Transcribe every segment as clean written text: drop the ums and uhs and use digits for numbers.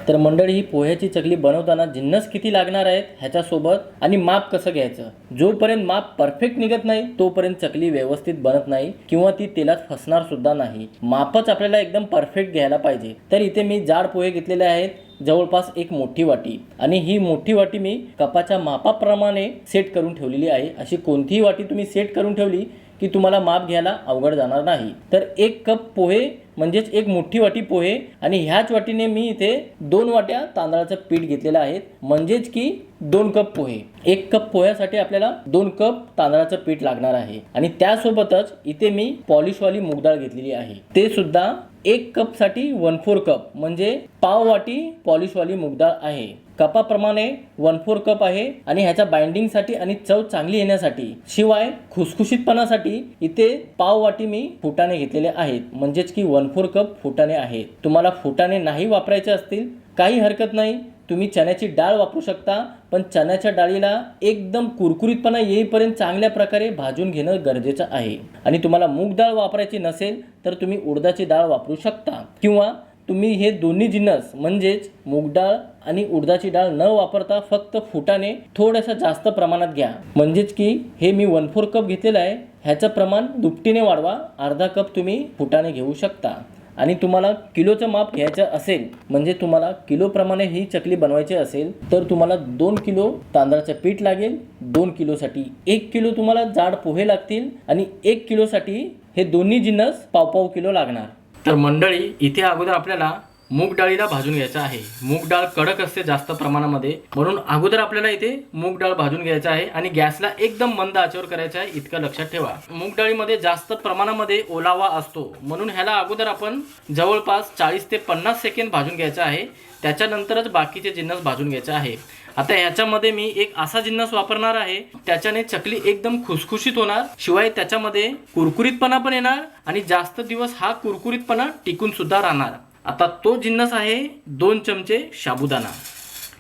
तर मंडळी, ही पोह्याची चकली बनवताना जिन्नस किती लागणार आहेत ह्याच्यासोबत आणि माप कसं घ्यायचं, जोपर्यंत माप परफेक्ट निघत नाही तोपर्यंत चकली व्यवस्थित बनत नाही किंवा ती तेलात फसणार सुद्धा नाही. मापच आपल्याला एकदम परफेक्ट घ्यायला पाहिजे. तर इथे मी जाड पोहे घेतलेले आहेत, जवळपास एक मोठी वाटी, आणि ही मोठी वाटी मी कपाच्या मापाप्रमाणे सेट करून ठेवलेली आहे. अशी कोणतीही वाटी तुम्ही सेट करून ठेवली की तुम्हाला माप घ्यायला अवघड जाणार नाही. तर 1 कप पोहे म्हणजेच एक मोठी वाटी पोहे, आणि ह्याच वाटीने मी इथे 2 वाट्या तांदळाचं पीठ घेतलेलं आहे, म्हणजेच की 2 कप पोहे. 1 कप पोह्यासाठी आपल्याला 2 कप तांदळाचं पीठ लागणार आहे. आणि त्यासोबतच इथे मी पॉलिशवाली मूग डाळ घेतलेली आहे, ते सुद्धा 1 कपसाठी 1/4 कप म्हणजे पाव वाटी पॉलिशवाली मूग डाळ आहे. कपाप्रमाणे 1/4 कप आहे. आणि ह्याच्या बाइंडिंगसाठी आणि चव चांगली येण्यासाठी, शिवाय खुसखुशीतपणासाठी इथे पाव वाटी मी फुटाणे घेतलेले आहेत, म्हणजेच की 1/4 कप फुटाणे आहेत. तुम्हाला फुटाणे नाही वापरायचे असतील काही हरकत नाही, तुम्ही चण्याची डाळ वापरू शकता, पण चण्याच्या डाळीला एकदम कुरकुरीतपणा येईपर्यंत चांगल्या प्रकारे भाजून घेणं गरजेचं आहे. आणि तुम्हाला मूग डाळ वापरायची नसेल तर तुम्ही उडदाची डाळ वापरू शकता, किंवा तुम्ही हे दोन्ही जिन्नस म्हणजेच मूग डाळ आणि उडदाची डाळ न वापरता फक्त फुटाणे थोड्याशा जास्त प्रमाणात घ्या. म्हणजेच की हे मी 1/4 कप घेतलेलं आहे, ह्याचं प्रमाण दुपटीने वाढवा. अर्धा कप तुम्ही फुटाणे घेऊ शकता. आणि तुम्हाला किलोचं माप घ्यायचं असेल, म्हणजे तुम्हाला किलोप्रमाणे ही चकली बनवायची असेल, तर तुम्हाला 2 किलो तांदळाचं पीठ लागेल. 2 किलोसाठी 1 किलो तुम्हाला जाड पोहे लागतील, आणि 1 किलोसाठी हे दोन्ही जिन्नस पाव किलो लागणार. तर मंडळी, इथे अगोदर आपल्याला मूग डाळीला भाजून घ्यायचं आहे. मूग डाळ कडक असते जास्त प्रमाणामध्ये, म्हणून अगोदर आपल्याला इथे मूग डाळ भाजून घ्यायचं आहे. आणि गॅसला एकदम मंद आचेवर करायचं आहे, इतकं लक्षात ठेवा. मूग डाळीमध्ये जास्त प्रमाणामध्ये ओलावा असतो, म्हणून ह्याला अगोदर आपण जवळपास 40 ते 50 सेकंद भाजून घ्यायचं आहे. त्याच्यानंतरच बाकीचे जिन्नस भाजून घ्यायचे आहे. आता ह्याच्यामध्ये मी एक असा जिन्नस वापरणार आहे, त्याच्याने चकली एकदम खुसखुशीत होणार, शिवाय त्याच्यामध्ये कुरकुरीतपणा पण येणार, आणि जास्त दिवस हा कुरकुरीतपणा टिकून सुद्धा राहणार. आता तो जिन्नस आहे 2 चमचे साबुदाणा.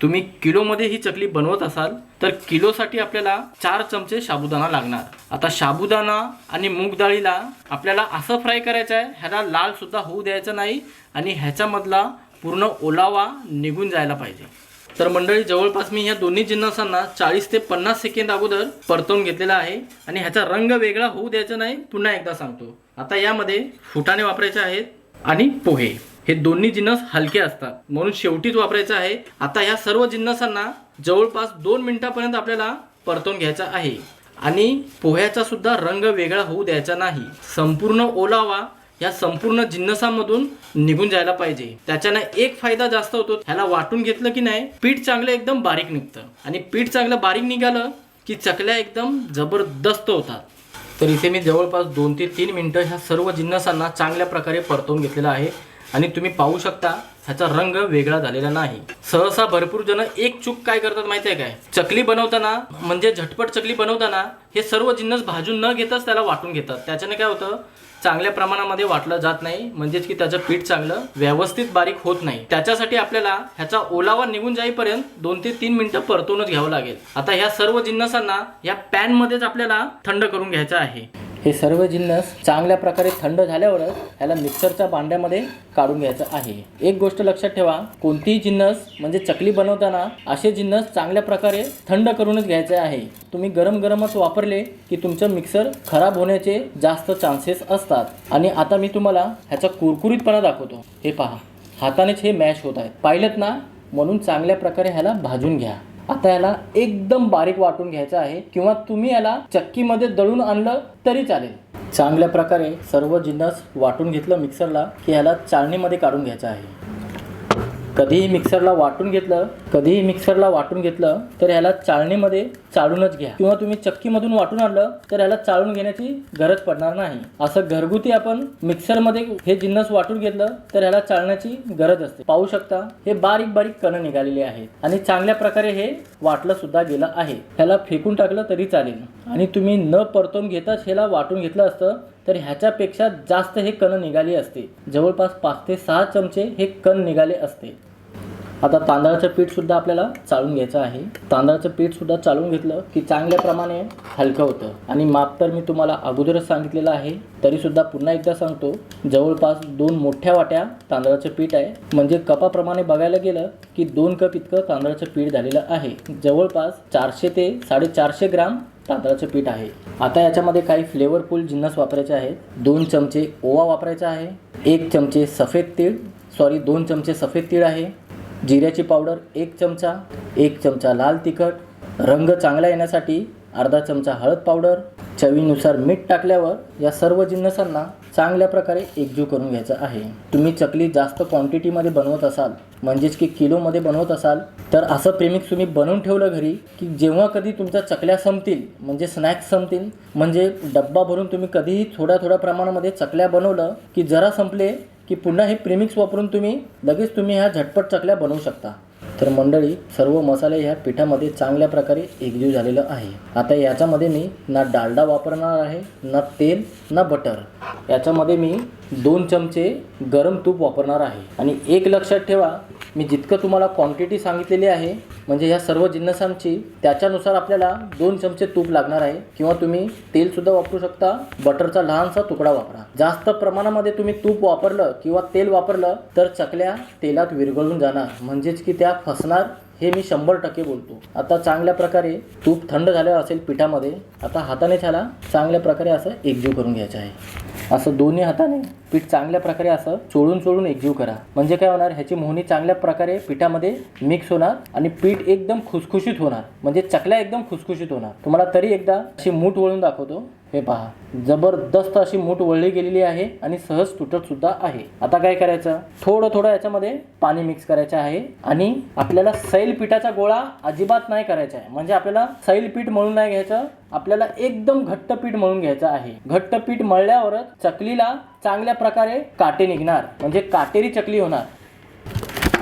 तुम्ही किलोमध्ये ही चकली बनवत असाल तर किलोसाठी आपल्याला 4 चमचे साबुदाणा लागणार. आता साबुदाणा आणि मूग डाळीला आपल्याला असं फ्राय करायचं आहे, ह्याला लाल सुद्धा होऊ द्यायचं नाही, आणि ह्याच्यामधला पूर्ण ओलावा निघून जायला पाहिजे. तर मंडळी, जवळपास मी ह्या दोन्ही जिन्नसांना 40 ते 50 सेकंद अगोदर परतवून घेतलेला आहे, आणि ह्याचा रंग वेगळा होऊ द्यायचा नाही. पुन्हा एकदा सांगतो, आता यामध्ये फुटाणे वापरायचे आहेत आणि पोहे. हे दोन्ही जिन्नस हलके असतात, म्हणून शेवटीच वापरायचं आहे. आता ह्या सर्व जिन्नसांना जवळपास 2 मिनिटापर्यंत आपल्याला परतवून घ्यायचा आहे, आणि पोह्याचा सुद्धा रंग वेगळा होऊ द्यायचा नाही. संपूर्ण ओलावा या संपूर्ण जिन्नसामधून निघून जायला पाहिजे. त्याच्याने एक फायदा जास्त होतो, ह्याला वाटून घेतलं की नाही पीठ चांगलं एकदम बारीक निघतं, आणि पीठ चांगलं बारीक निघालं की चकल्या एकदम जबरदस्त होतात. तर इथे मी जवळपास 2 ते 3 मिनिटं ह्या सर्व जिन्नसांना चांगल्या प्रकारे परतवून घेतलेला आहे, आणि तुम्ही पाहू शकता ह्याचा रंग वेगळा झालेला नाही. सहसा भरपूर जण एक चूक काय करतात माहिती आहे काय, चकली बनवताना म्हणजे झटपट चकली बनवताना हे सर्व जिन्नस भाजून न घेताच त्याला वाटून घेतात. त्याच्याने काय होतं, चांगल्या प्रमाणामध्ये वाटलं जात नाही, म्हणजेच की त्याचं पीठ चांगलं व्यवस्थित बारीक होत नाही. त्याच्यासाठी आपल्याला ह्याचा ओलावा निघून जाईपर्यंत 2 ते 3 मिनिटं परतूनच घ्यावं लागेल. आता ह्या सर्व जिन्नसांना या पॅनमध्येच आपल्याला थंड करून घ्यायचं आहे. हे सर्व जिन्नस चांगल्या प्रकारे थंड झाल्यावरच ह्याला मिक्सरच्या भांड्यामध्ये काढून घ्यायचं आहे. एक गोष्ट लक्षात ठेवा, कोणतीही जिन्नस म्हणजे चकली बनवताना असे जिन्नस चांगल्या प्रकारे थंड करूनच घ्यायचे आहे. तुम्ही गरमच वापरले की तुमचं मिक्सर खराब होण्याचे जास्त चान्सेस असतात. आणि आता मी तुम्हाला ह्याचा कुरकुरीतपणा दाखवतो. हे पहा, हातानेच हे मॅश होत आहेत, पाहिलं ना, म्हणून चांगल्या प्रकारे ह्याला भाजून घ्या. आता याला एकदम बारीक वाटून घ्यायचं आहे, किंवा तुम्ही याला चक्कीमध्ये दळून आणलं तरी चालेल. चांगल्या प्रकारे सर्व जिन्नस वाटून घेतलं मिक्सरला की ह्याला चाळणीमध्ये काढून घ्यायचं आहे. कधीही मिक्सरला वाटून घेतलं तर ह्याला चाळणीमध्ये चाळूनच घ्या, किंवा तुम्ही चक्कीमधून वाटून आणलं तर ह्याला चाळून घेण्याची गरज पडणार नाही. असं घरगुती आपण मिक्सरमध्ये हे जिन्नस वाटून घेतलं तर ह्याला चाळण्याची गरज असते. पाहू शकता हे बारीक कण निघालेले आहेत, आणि चांगल्या प्रकारे हे वाटलं सुद्धा गेलं आहे. ह्याला फेकून टाकलं तरी चालेल, आणि तुम्ही न परतवून घेताच ह्याला वाटून घेतलं असतं तर ह्याच्यापेक्षा जास्त हे कण निघाले असते. जवळपास 5 ते 6 चमचे हे कण निघाले असते. आता तांदळाचं पीठ सुद्धा आपल्याला चाळून घ्यायचं आहे. तांदळाचं पीठ सुद्धा चाळून घेतलं की चांगल्या प्रमाणे हलकं होतं. आणि माप तर मी तुम्हाला अगोदरच सांगितलेलं आहे, तरी सुद्धा पुन्हा एकदा सांगतो. जवळपास 2 मोठ्या वाट्या तांदळाचं पीठ आहे. म्हणजे कपाप्रमाणे बघायला गेलं की 2 कप इतकं तांदळाचं पीठ झालेलं आहे. जवळपास 400 ते 450 ग्राम तांदळाचं पीठ आहे. आता याच्यामध्ये काही फ्लेवरफुल जिन्नस वापरायचे आहेत. 2 चमचे ओवा वापरायचा आहे. 1 चमचे सफेद तीळ, 2 चमचे सफेद तीळ आहे. जिऱ्याची पावडर 1 चमचा, 1 चमचा लाल तिखट, रंग चांगला येण्यासाठी अर्धा चमचा हळद पावडर, चवीनुसार मीठ टाकल्यावर या सर्व जिन्नसांना चांगल्या प्रकारे एकजीव करून घ्यायचं आहे. तुम्ही चकली जास्त क्वांटिटीमध्ये बनवत असाल, म्हणजेच की किलोमध्ये बनवत असाल, तर असं प्रेमिक्स तुम्ही बनवून ठेवलं घरी की जेव्हा कधी तुमच्या चकल्या संपतील, म्हणजे स्नॅक्स संपतील, म्हणजे डब्बा भरून तुम्ही कधीही थोड्या प्रमाणामध्ये चकल्या बनवलं की जरा संपले की पुन्हा हे प्रेमिक्स वापरून तुम्ही लगेच ह्या झटपट चकल्या बनवू शकता. तर मंडळी, सर्व मसाले ह्या पिठामध्ये चांगल्या प्रकारे एकजीव झालेलं आहे. आता याच्यामध्ये मी ना डालडा वापरणार आहे, ना तेल, ना बटर. याच्यामध्ये मी 2 चमचे गरम तूप वापरणार आहे. आणि एक लक्षात ठेवा, मी जितकं तुम्हाला क्वांटिटी सांगितलेली आहे, म्हणजे ह्या सर्व जिन्नसांची, त्याच्यानुसार आपल्याला 2 चमचे तूप लागणार आहे. किंवा तुम्ही तेलसुद्धा वापरू शकता, बटरचा लहानसा तुकडा वापरा. जास्त प्रमाणामध्ये तुम्ही तूप वापरलं किंवा तेल वापरलं तर चकल्या तेलात विरघळून जाणार, म्हणजेच की त्या फसणार. हे मी 100% बोलतो. आता चांगल्या प्रकारे तूप थंड झालं असेल पिठामध्ये. आता हाताने त्याला चांगल्या प्रकारे असं एकजीव करून घ्यायचं आहे. असं दोन्ही हाताने पीठ चांगल्या प्रकारे असं चोळून एकजीव करा. म्हणजे काय होणार, ह्याची मोहनी चांगल्या प्रकारे पिठामध्ये मिक्स होणार आणि पीठ एकदम खुसखुशीत होणार. म्हणजे चकल्या एकदम खुसखुशीत होणार. तुम्हाला तरी एकदा अशी मूठ वळून दाखवतो. हे पहा, जबरदस्त अशी मूठ वळली गेलेली आहे आणि सहज तुटत सुद्धा आहे. आता काय करायचं, थोडं याच्यामध्ये पाणी मिक्स करायचं आहे. आणि आपल्याला सैल पिठाचा गोळा अजिबात नाही करायचा आहे. म्हणजे आपल्याला सैल पीठ मळून नाही घ्यायचं, आपल्याला एकदम घट्ट पीठ मळून घ्यायचं आहे. घट्ट पीठ मळल्यावरच चकलीला चांगल्या प्रकारे काटे निघणार, म्हणजे काटेरी चकली होणार.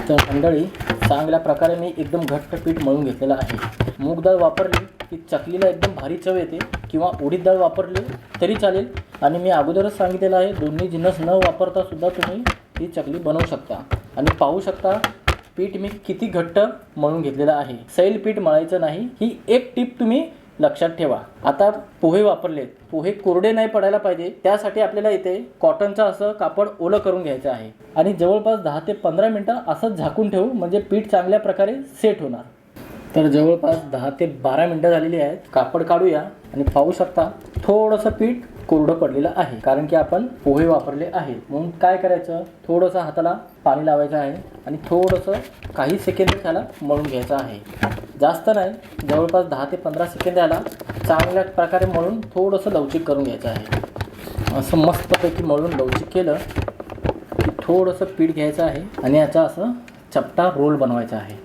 तर मंडळी, चांगल्या प्रकारे मी एकदम घट्ट पीठ मळून घेतलेलं आहे. मूग डाळ वापरली की चकलीला एकदम भारी चव येते, किंवा उडीद डाळ वापरली तरी चालेल. आणि मी अगोदरच सांगितलेलं आहे, दोन्ही जिन्नस न वापरता सुद्धा तुम्ही ही चकली बनवू शकता. आणि पाहू शकता पीठ मी किती घट्ट मळून घेतलेलं आहे. सैल पीठ मळायचं नाही, ही एक टिप तुम्ही लक्षात ठेवा. आता पोहे वापरलेत, पोहे कोरडे नाही पडायला पाहिजे, त्यासाठी आपल्याला इथे कॉटनचं असं कापड ओलं करून घ्यायचं आहे. आणि जवळपास 10 ते 15 मिनटं असंच झाकून ठेवू, म्हणजे पीठ चांगल्या प्रकारे सेट होणार. तर जवळपास 10 ते 12 मिनटं झालेली आहेत. कापड काढूया आणि पाहू शकता थोडंसं पीठ कोरडं पडलेलं आहे, कारण की आपण पोहे वापरले आहेत. म्हणून काय करायचं, थोडंसं हाताला पाणी लावायचं आहे आणि थोडंसं काही सेकंद त्याला मळून घ्यायचं आहे. जास्त नाही, जवळपास 10 ते 15 सेकंद याला चांगल्या प्रकारे मळून थोडंसं लवचिक करून घ्यायचं आहे. असं मस्तपैकी मळून लवचिक केलं की थोडंसं पीठ घ्यायचं आहे आणि याचा असं चपटा रोल बनवायचा आहे.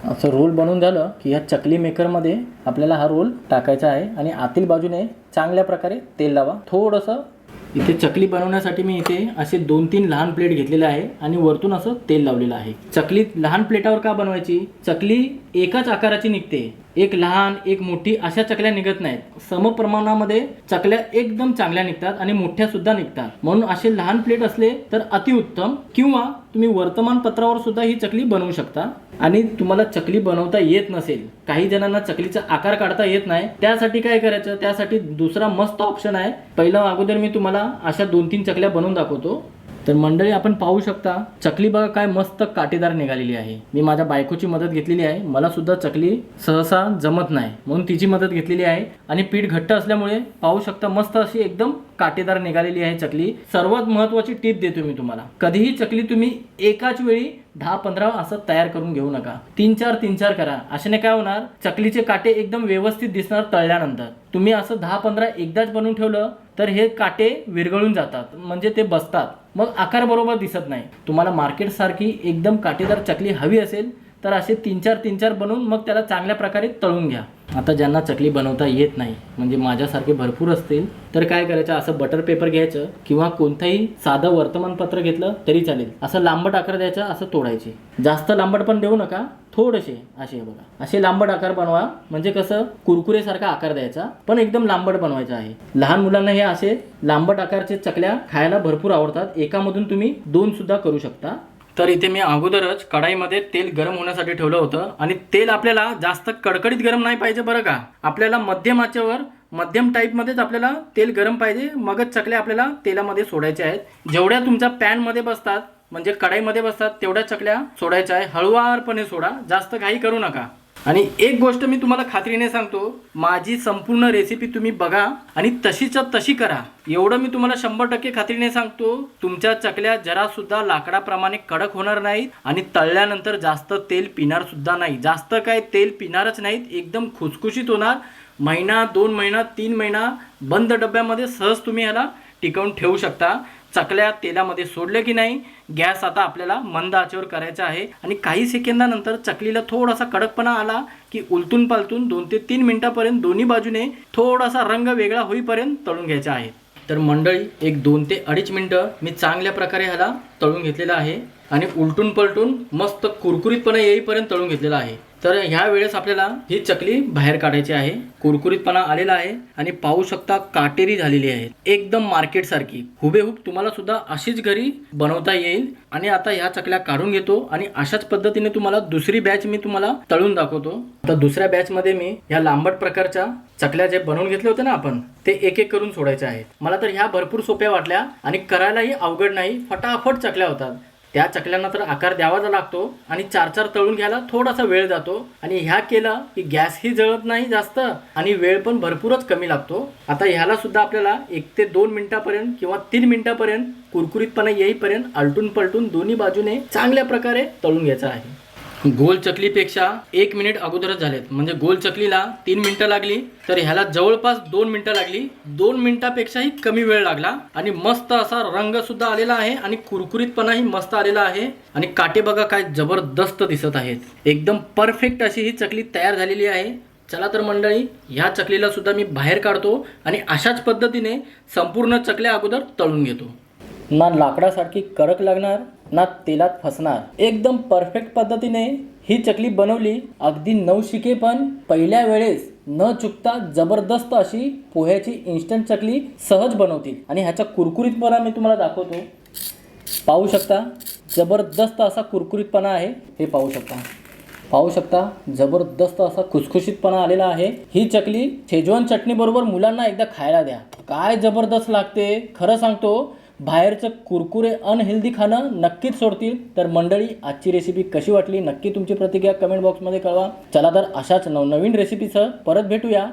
असं रोल बनवून झालं की ह्या चकली मेकरमध्ये आपल्याला हा रोल टाकायचा आहे. आणि आतील बाजूने चांगल्या प्रकारे तेल लावा. थोडंसं इथे चकली बनवण्यासाठी मी इथे असे 2-3 लहान प्लेट घेतलेले आहे आणि वरतून असं तेल लावलेलं आहे. चकली लहान प्लेटावर का बनवायची, चकली एकाच आकाराची निघते. एक लहान एक मोठी अशा चकल्या निघत नाहीत. समप्रमाणामध्ये चकल्या एकदम चांगल्या निघतात आणि मोठ्या सुद्धा निघतात. म्हणून असे लहान प्लेट असले तर अतिउत्तम. किंवा तुम्ही वर्तमानपत्रावर सुद्धा ही चकली बनवू शकता. आणि तुम्हाला चकली बनवता येत नसेल, काही जणांना चकलीचा आकार काढता येत नाही, त्यासाठी काय करायचं, त्यासाठी दुसरा मस्त ऑप्शन आहे. पहिलं अगोदर मी तुम्हाला अशा 2-3 चकल्या बनवून दाखवतो. तर मंडळी, आपण पाहू शकता चकली बघा काय मस्त काटेदार निघालेली आहे. मी माझ्या बायकोची मदत घेतलेली आहे. मला सुद्धा चकली सहसा जमत नाही, म्हणून तिची मदत घेतलेली आहे. आणि पीठ घट्ट असल्यामुळे पाहू शकता मस्त अशी एकदम काटेदार निघालेली आहे चकली. सर्वात महत्त्वाची टिप देतो मी तुम्हाला, कधीही चकली तुम्ही एकाच वेळी 10-15 असं तयार करून घेऊ नका. 3-4 करा. अशाने काय होणार, चकलीचे काटे एकदम व्यवस्थित दिसणार तळल्यानंतर. तुम्ही असं 10-15 एकदाच बनवून ठेवलं तर हे काटे विरघळून जातात, म्हणजे ते बसतात, मग आकार बरोबर दिसत नाही. तुम्हाला मार्केट सारखी एकदम काटेदार चकली हवी असेल तर असे 3-4 बनवून मग त्याला चांगल्या प्रकारे तळून घ्या. आता ज्यांना चकली बनवता येत नाही, म्हणजे माझ्यासारखे भरपूर असतील, तर काय करायचं, असं बटर पेपर घ्यायचं किंवा कोणतंही साधं वर्तमानपत्र घेतलं तरी चालेल. असं लांबट आकार द्यायचा, असं तोडायचे. जास्त लांबट पण देऊ नका, थोडेसे असे बघा, असे लांबट आकार बनवा. म्हणजे कसं कुरकुरेसारखा आकार द्यायचा, पण एकदम लांबट बनवायचा आहे. लहान मुलांना हे असे लांबट आकारचे चकल्या खायला भरपूर आवडतात. एकामधून तुम्ही 2 सुद्धा करू शकता. तर इथे मी अगोदरच कढाईमध्ये तेल गरम होण्यासाठी ठेवलं होतं आणि तेल आपल्याला जास्त कडकडीत गरम नाही पाहिजे बरं का. आपल्याला मध्यम आचेवर मध्यम टाईपमध्येच आपल्याला तेल गरम पाहिजे, मगच चकल्या आपल्याला तेलामध्ये सोडायच्या आहेत. जेवढ्या तुमच्या पॅनमध्ये बसतात म्हणजे कढाईमध्ये बसतात तेवढ्या चकल्या सोडायच्या आहे. हळुवारपणे सोडा, जास्त घाई करू नका. आणि एक गोष्ट मी तुम्हाला खात्रीने सांगतो, माझी संपूर्ण रेसिपी तुम्ही बघा आणि तशीच्या तशी करा. एवढं मी तुम्हाला 100% खात्रीने सांगतो. तुमच्या चकल्या जरा सुद्धा लाकडाप्रमाणे कडक होणार नाहीत आणि तळल्यानंतर जास्त तेल पिणार सुद्धा नाही. जास्त काय तेल पिणारच नाहीत, एकदम खुसखुशीत होणार. महिना 2 महिना 3 महिना बंद डब्यामध्ये सहज तुम्ही ह्याला टिकवून ठेवू शकता. चकल्या तेलामध्ये सोडल्या की नाही, गॅस आता आपल्याला मंद आचेवर करायचा आहे आणि काही सेकंदानंतर चकलीला थोडासा कडकपणा आला की उलटून पालटून 2 ते 3 मिनिटापर्यंत दोन्ही बाजूने थोडासा रंग वेगळा होईपर्यंत तळून घ्यायचा आहे. तर मंडळी, एक 2 ते 2.5 मिनिटं मी चांगल्या प्रकारे ह्याला तळून घेतलेलं आहे आणि उलटून पलटून मस्त कुरकुरीतपणा येईपर्यंत तळून घेतलेला आहे. तर ह्या वेळेस आपल्याला ही चकली बाहेर काढायची आहे. कुरकुरीतपणा आलेला आहे आणि पाहू शकता काटेरी झालेली आहे, एकदम मार्केट सारखी. हुबेहूब तुम्हाला सुद्धा अशीच घरी बनवता येईल. आणि आता ह्या चकल्या काढून घेतो आणि अशाच पद्धतीने तुम्हाला दुसरी बॅच मी तुम्हाला तळून दाखवतो. तर दुसऱ्या बॅचमध्ये मी ह्या लांबट प्रकारच्या चकल्या जे बनवून घेतले होते ना आपण, ते एक एक करून सोडायचे आहेत. मला तर ह्या भरपूर सोप्या वाटल्या आणि करायलाही अवघड नाही, फटाफट चकल्या होतात. त्या चकल्यांना तर आकार द्यावाच लागतो आणि 4-4 तळून घ्यायला थोडासा वेळ जातो. आणि ह्या केलं की गॅसही जळत नाही जास्त आणि वेळ पण भरपूरच कमी लागतो. आता ह्याला सुद्धा आपल्याला 1 ते 2 मिनिटापर्यंत किंवा 3 मिनिटापर्यंत कुरकुरीतपणा येईपर्यंत आलटून पलटून दोन्ही बाजूने चांगल्या प्रकारे तळून घ्यायचं आहे. गोल चकलीपेक्षा 1 मिनिट अगोदरच झालेत, म्हणजे गोल चकलीला 3 मिनिटं लागली तर ह्याला जवळपास 2 मिनिटं लागली. 2 मिनिटापेक्षाही कमी वेळ लागला आणि मस्त असा रंग सुद्धा आलेला आहे आणि कुरकुरीतपणाही मस्त आलेला आहे. आणि काटे बघा काय जबरदस्त दिसत आहेत. एकदम परफेक्ट अशी ही चकली तयार झालेली आहे. चला तर मंडळी, ह्या चकलीला सुद्धा मी बाहेर काढतो आणि अशाच पद्धतीने संपूर्ण चकल्या अगोदर तळून घेतो. ना लाकडासारखी कडक लागणार ना तेलात फसणार, एकदम परफेक्ट पद्धतीने ही चकली बनवली. अगदी नवशिके पण पहिल्या वेळेस न चुकता जबरदस्त अशी पोह्याची इन्स्टंट चकली सहज बनवतील. आणि ह्याचा कुरकुरीतपणा मी तुम्हाला दाखवतो. पाहू शकता जबरदस्त असा कुरकुरीतपणा आहे. हे पाहू शकता जबरदस्त असा खुसखुशीतपणा आलेला आहे. ही चकली शेजवान चटणी बरोबर मुलांना एकदा खायला द्या, काय जबरदस्त लागते. खरं सांगतो, बाहेरचं कुरकुरे अनहेल्दी खाणं नक्कीच सोडतील. तर मंडळी, आजची रेसिपी कशी वाटली नक्की तुमची प्रतिक्रिया कमेंट बॉक्समध्ये कळवा. चला तर अशाच नवनवीन रेसिपीसह परत भेटूया.